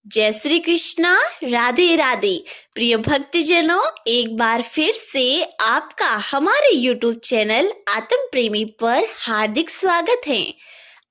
जय श्री कृष्णा। राधे राधे। प्रिय भक्तजनों, एक बार फिर से आपका हमारे YouTube चैनल आत्म प्रेमी पर हार्दिक स्वागत है।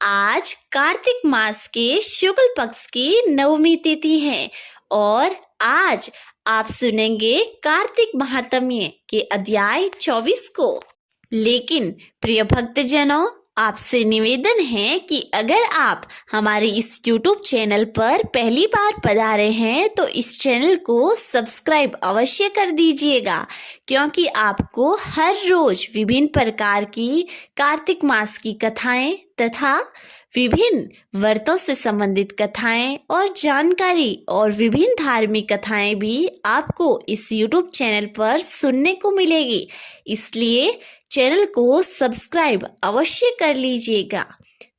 आज कार्तिक मास के शुक्ल पक्ष की नवमी तिथि है और आज आप सुनेंगे कार्तिक महात्म्य के अध्याय 24 को। लेकिन प्रिय भक्तजनों, आपसे निवेदन है कि अगर आप हमारे इस YouTube चैनल पर पहली बार पधारे हैं तो इस चैनल को सब्सक्राइब अवश्य कर दीजिएगा, क्योंकि आपको हर रोज विभिन्न प्रकार की कार्तिक मास की कथाएं तथा विभिन्न व्रतों से संबंधित कथाएं और जानकारी और विभिन्न धार्मिक कथाएं भी आपको इस YouTube चैनल पर सुनने को मिलेगी। इसलिए चैनल को सब्सक्राइब अवश्य कर लीजिएगा।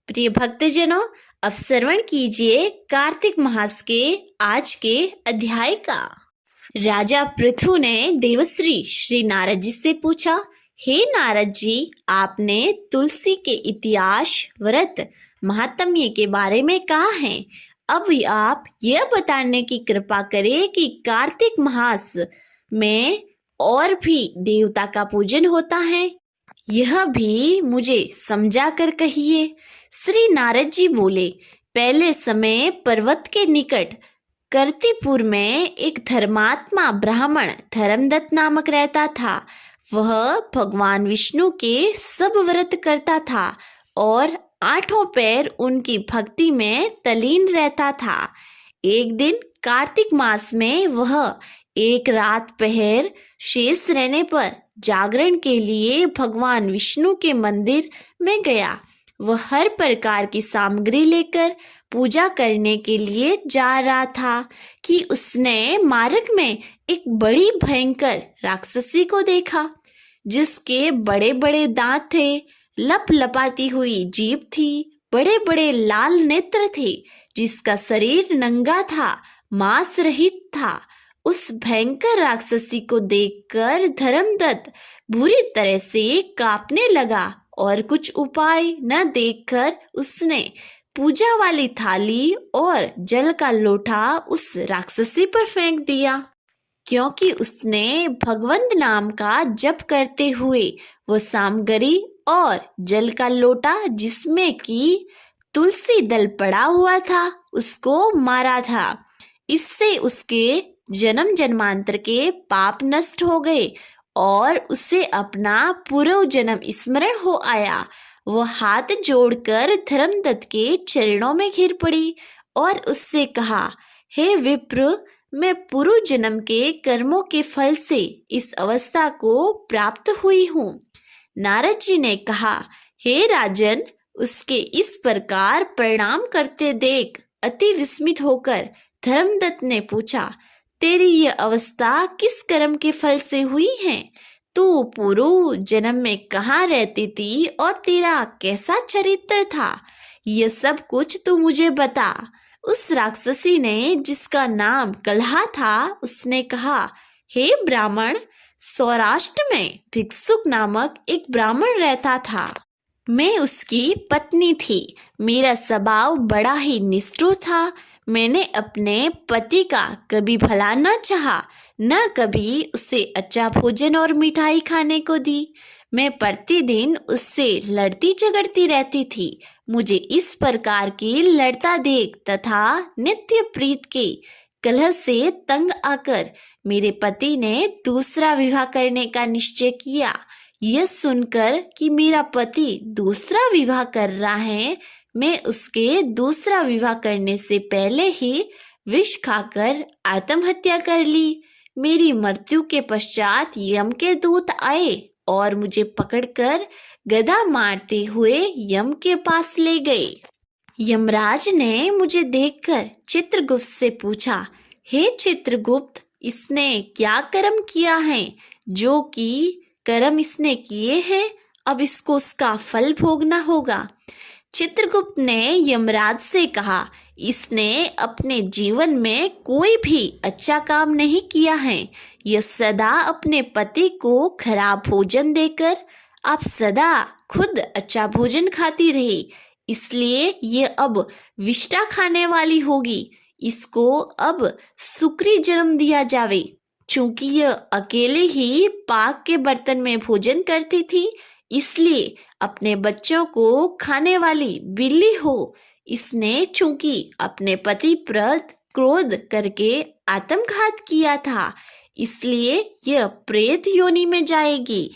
प्रिय भक्तजनों, अब श्रवण कीजिए कार्तिक मास के आज के अध्याय का। राजा पृथु ने देवश्री श्री नारद जी से पूछा, हे नारद जी, आपने तुलसी के इतिहास, व्रत, महात्म्य के बारे में कहा है। अब आप यह बताने की कृपा करें कि कार्तिक मास में और भी देवता का पूजन होता है, यह भी मुझे समझा कर कहिए। श्री नारद जी बोले, पहले समय पर्वत के निकट कर्तिपुर में एक धर्मात्मा ब्राह्मण धर्मदत्त नामक रहता था। वह भगवान विष्णु के सब व्रत करता था और 8 पैर उनकी भक्ति में तल्लीन रहता था। एक दिन कार्तिक मास में वह एक रात पहर शेष रहने पर जागरण के लिए भगवान विष्णु के मंदिर में गया। वह हर प्रकार की सामग्री लेकर पूजा करने के लिए जा रहा था कि उसने मार्ग में एक बड़ी भयंकर राक्षसी को देखा, जिसके बड़े बड़े दांत थे, लप लपाती हुई जीभ थी, बड़े बड़े लाल नेत्र थे, जिसका शरीर नंगा था, मांस रहित था। उस भयंकर राक्षसी को देखकर धर्मदत्त बुरी तरह से कांपने लगा और कुछ उपाय न देखकर उसने पूजा वाली थाली और जल का लोटा उस राक्षसी पर फेंक दिया। क्योंकि उसने भगवंत नाम का जप करते हुए वो सामग्री और जल का लोटा जिसमें कि तुलसी दल पड़ा हुआ था उसको मारा था। इससे उसके जन्म जन्मांतर के पाप नष्ट हो गए और उसे अपना पूर्व जन्म स्मरण हो आया। वह हाथ जोड़कर धर्मदत्त के चरणों में गिर पड़ी और उससे कहा, हे विप्र, मैं पूर्व जन्म के कर्मों के फल से इस अवस्था को प्राप्त हुई हूँ। नारद जी ने कहा, हे राजन, उसके इस प्रकार प्रणाम करते देख अति विस्मित होकर धर्मदत्त ने पूछा, तेरी यह अवस्था किस कर्म के फल से हुई है? तू पूर्व जन्म में कहाँ रहती थी और तेरा कैसा चरित्र था? यह सब कुछ तू मुझे बता। उस राक्षसी ने, जिसका नाम कलहा था, उसने कहा, हे ब्राह्मण, सौराष्ट्र में भिक्षुक नामक एक ब्राह्मण रहता था। मैं उसकी पत्नी थी। मेरा स्वभाव बड़ा ही निष्ठुर था। मैंने अपने पति का कभी भला न चाहा, न कभी उसे अच्छा भोजन और मिठाई खाने को दी। मैं प्रतिदिन उससे लड़ती झगड़ती रहती थी। मुझे इस प्रकार की लड़ता देख तथा नित्य प्रीत के कलह से तंग आकर मेरे पति ने दूसरा विवाह करने का निश्चय किया। यह सुनकर कि मेरा पति दूसरा विवाह कर रहा है, मैं उसके दूसरा विवाह करने से पहले ही विष खाकर आत्महत्या कर ली। मेरी मृत्यु के पश्चात यम के दूत आए और मुझे पकड़कर गदा मारते हुए यम के पास ले गए। यमराज ने मुझे देखकर चित्रगुप्त से पूछा, हे चित्रगुप्त, इसने क्या कर्म किया है? जो कि कर्म इसने किए हैं, अब इसको उसका फल भोगना होगा। चित्रगुप्त ने यमराज से कहा, इसने अपने जीवन में कोई भी अच्छा काम नहीं किया है। यह सदा अपने पति को खराब भोजन देकर आप सदा खुद अच्छा भोजन खाती रही, इसलिए ये अब विष्ठा खाने वाली होगी। इसको अब शुक्री जन्म दिया जावे। चूंकि यह अकेले ही पाक के बर्तन में भोजन करती थी, इसलिए अपने बच्चों को खाने वाली बिल्ली हो। इसने चूंकि अपने पति पर क्रोध करके आत्मघात किया था, इसलिए यह प्रेत योनि में जाएगी।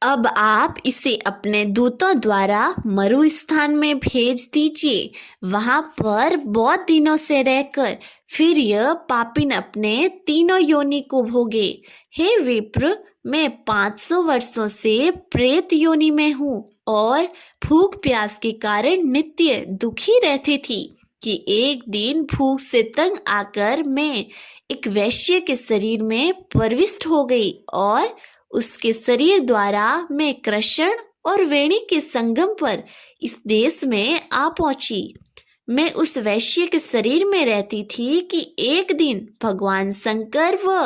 अब आप इसे अपने दूतों द्वारा मरु स्थान में भेज दीजिए। वहां पर बहुत दिनों से रहकर फिर यह पापिन अपने तीनों योनि को भोगे। हे विप्र, मैं 500 वर्षों से प्रेत योनि में हूँ और भूख प्यास के कारण नित्य दुखी रहती थी कि एक दिन भूख से तंग आकर मैं एक वैश्य के शरीर में प्रविष्ट हो गई और उसके शरीर द्वारा मैं कृष्ण और वेणी के संगम पर इस देश में आ पहुंची। मैं उस वैश्य के शरीर में रहती थी कि एक दिन भगवान शंकर व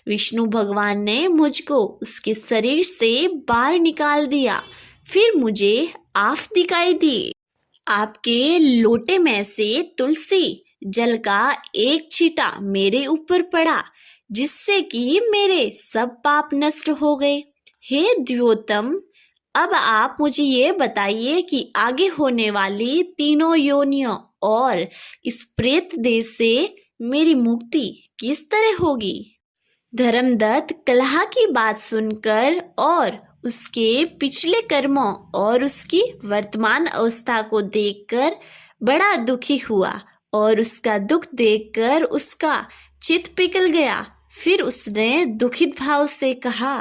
विष्णु भगवान ने मुझको उसके शरीर से बाहर निकाल दिया। फिर मुझे आफ दिखाई दी। आपके लोटे में से तुलसी जल का एक छींटा मेरे ऊपर पड़ा, जिससे कि मेरे सब पाप नष्ट हो गए। हे द्योतम, अब आप मुझे ये बताइए कि आगे होने वाली तीनों योनियों और इस प्रेत देश से मेरी मुक्ति किस तरह होगी। धर्मदत्त कलह की बात सुनकर और उसके पिछले कर्मों और उसकी वर्तमान अवस्था को देखकर बड़ा दुखी हुआ और उसका दुख देखकर उसका चित्त पिघल गया। फिर उसने दुखित भाव से कहा,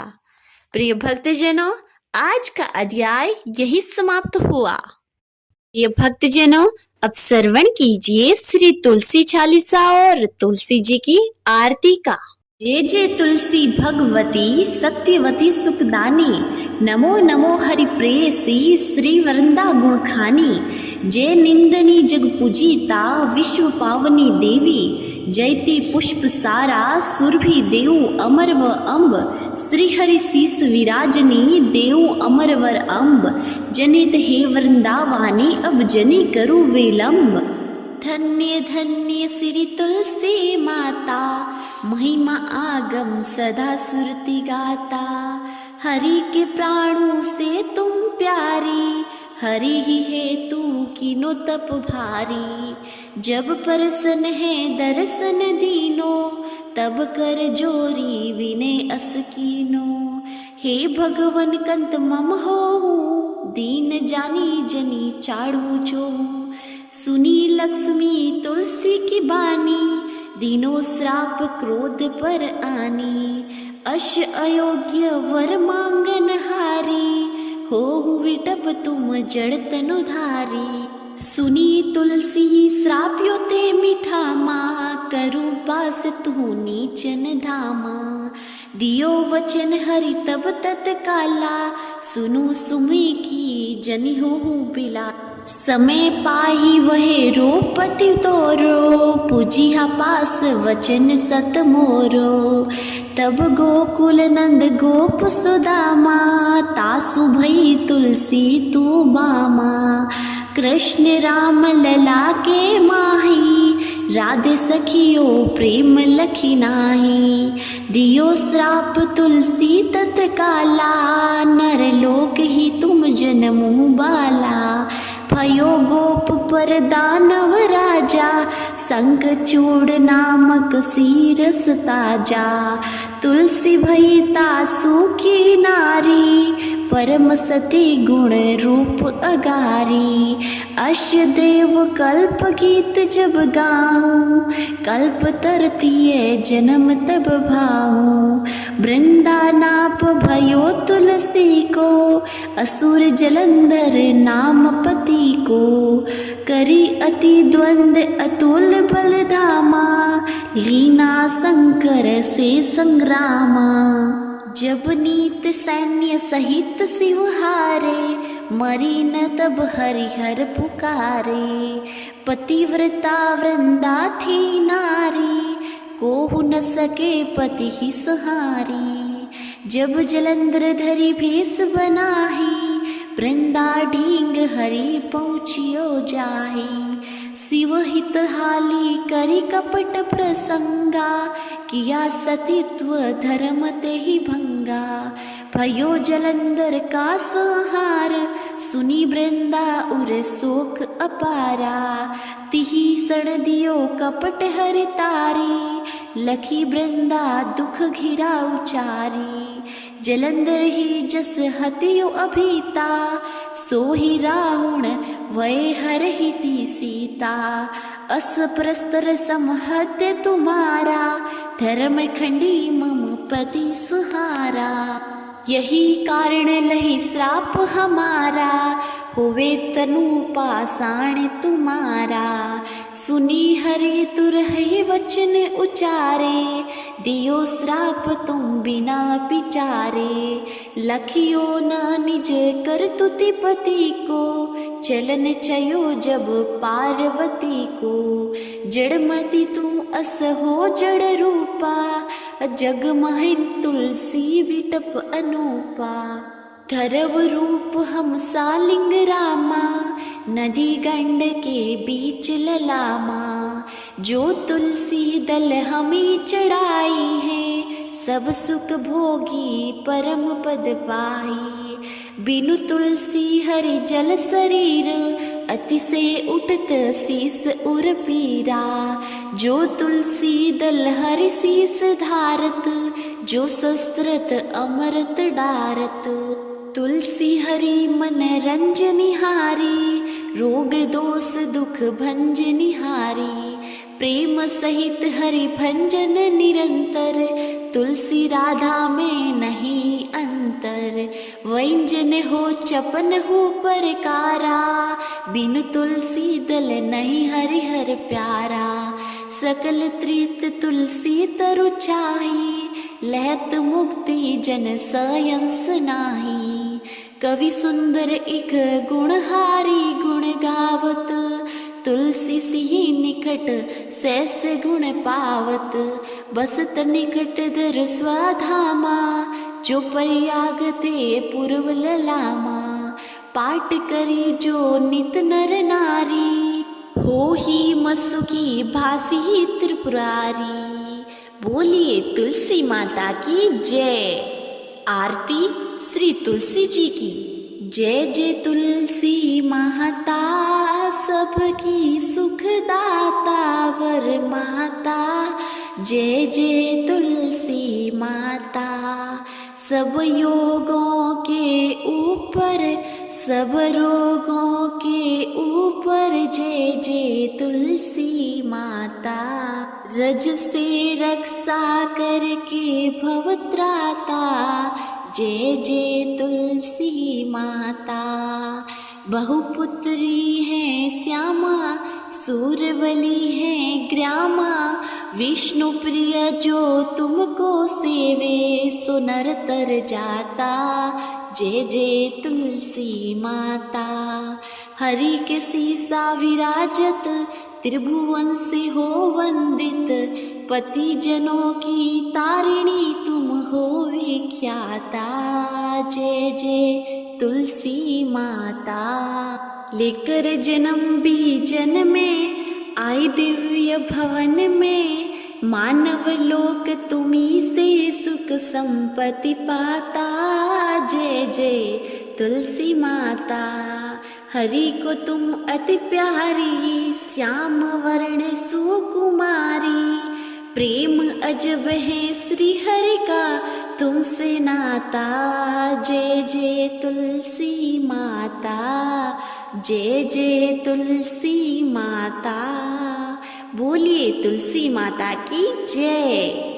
प्रिय भक्तजनों, आज का अध्याय यही समाप्त हुआ। प्रिय भक्तजनों, अब श्रवण कीजिए श्री तुलसी चालीसा और तुलसी जी की आरती का। जय जय तुलसी भगवती सत्यवती सुखदानी, नमो नमो हरि प्रेयसी श्री वृंदा गुणखानी। जय निंदनी जग पूजिता विश्व पावनी देवी, जयति पुष्प सारा सुरभि देव अमर व अम्ब। श्री हरि शीस विराजनी देव अमर वर अम्ब, जनित हे वृंदावानी अब जनी करु विलंब। धन्य धन्य श्री तुलसी माता, महिमा आगम सदा सुरति गाता। हरि के प्राणों से तुम प्यारी, हरि ही है तू कीनो तप भारी। जब परसन है दर्शन दीनो, तब कर जोरी विनय अस कीनो। हे भगवन कंत मम हो, दीन जानी जनी चाड़ू जो। सुनी लक्ष्मी तुलसी की बानी, दीनो श्राप क्रोध पर आनी। अश अयोग्य वर मांगन हारी, हो विटप तुम जड़ तनु धारी। सुनी तुलसी श्राप्यो ते मीठा माँ, करु पास तू नीचन धामा। दियो वचन हरि तब तत्काला, सुनु सुमी की जनि हो बिला। समय पाही वहे रोपति तोरो, पूजिहा पास वचन सत मोरो। तब गोकुल नंद गोप सुदामा, तासु भई तुलसी तू बामा। कृष्ण राम लला के माही, राधे सखियो प्रेम लखी नाही। दियो श्राप तुलसी तत्काला, नर लोक ही तुम जनमु बाला। भयो गोप पर दानव राजा, संक चूड़ नामक सीरस ताजा। तुलसी भई तासु की नारी, परम सती गुण रूप अगारी। अश देव कल्प गीत जब गाऊं, कल्प तरतीय जन्म तब भाऊं। वृंदा नाप भयो तुलसी को, असुर जलंधर नाम पति को। करी अति द्वंद अतुल बल धामा, लीना शंकर से संग्रामा। जब नीत सैन्य सहित शिव हारे, मरी न तब हरिहर पुकारे। पतिव्रता वृंदा थी नारी, कोहु न सके पति ही सहारी। जब जलंधर धरी भेष बनाही, वृंदा ढींग हरि पहुँचियो जाही। शिवहित हाली करी कपट प्रसंगा, किया सतीत्व धर्म ते ही भंगा। भयो जलंधर का संहार, सुनी वृंदा उर शोक अपारा। तिही सण दियो कपट हरि तारी, लखी वृंदा दुख घिरा उचारी। जलंधर ही जस हतियो अभीता, सोही रावण वै हरहिति सीता। अस प्रस्तर समहत्य तुम्हारा, धर्म खंडी मम पति सुहारा। यही कारण लही श्राप हमारा, होवे तनु पाषाण तुम्हारा। सुनी हरि तुरहि वचन उचारे, दियो श्राप तुम बिना विचारे। लखियो न निज कर तुति पति को, चलन चयो जब पार्वती को। जड़मति तुम अस हो जड़ रूपा, जग महिन तुलसी विटप अनूपा। धरव रूप हम सालिंग रामा, नदी गंड के बीच ललामा। जो तुलसी दल हमें चढ़ाई है, सब सुख भोगी परम पद पाई। बिनु तुलसी हरि जल शरीर, अति से उठत शीस उर पीरा। जो तुलसी दल हरि शीस धारत, जो शस्त्रत अमृत डारत। तुलसी हरि मन रंजनिहारी, रोग दोष दुख भंजनिहारी। प्रेम सहित हरि भंजन निरंतर, तुलसी राधा में नहीं अंतर। व्यंजन हो चपन हो परकारा, बिनु तुलसी दल नहीं हरिहर प्यारा। सकल त्रित तुलसी तरु चाही, लहत मुक्ति जन सयंस नाही। कवि सुंदर इक गुणहारी गुण गावत, तुलसी सी निकट सैस गुण पावत। बसत निकट दर स्वाधामा, जो प्रयाग ते पूर्व ललामा। पाठ करी जो नित नर नारी, हो ही मसुकी भासी त्रिपुरारी। बोलिए तुलसी माता की जय। आरती श्री तुलसी जी की। जय जय तुलसी माता, सबकी सुखदाता वर माता। जय जय तुलसी माता, सब योगों के ऊपर, सब रोगों के ऊपर। जय जय तुलसी माता, रज से रक्षा करके भवत्राता। जय जय तुलसी माता, बहुपुत्री है श्यामा, सूरवली है ग्रामा। विष्णु प्रिय जो तुमको सेवे, सुनर तर जाता। जय जय तुलसी माता, हरि के सीसा विराजत, त्रिभुवन से हो वंदित। पति जनों की तारिणी तुम हो विख्याता। जय जय तुलसी माता, लेकर जन्म बीजन में आई दिव्य भवन में। मानव लोक तुम्ही से सुख संपत्ति पाता। जय जय तुलसी माता, हरि को तुम अति प्यारी, श्याम वर्ण सुकुमारी। प्रेम अजब है श्री हरि का तुमसे नाता। जय जय तुलसी माता, जय जय तुलसी माता। बोलिए तुलसी माता की जय।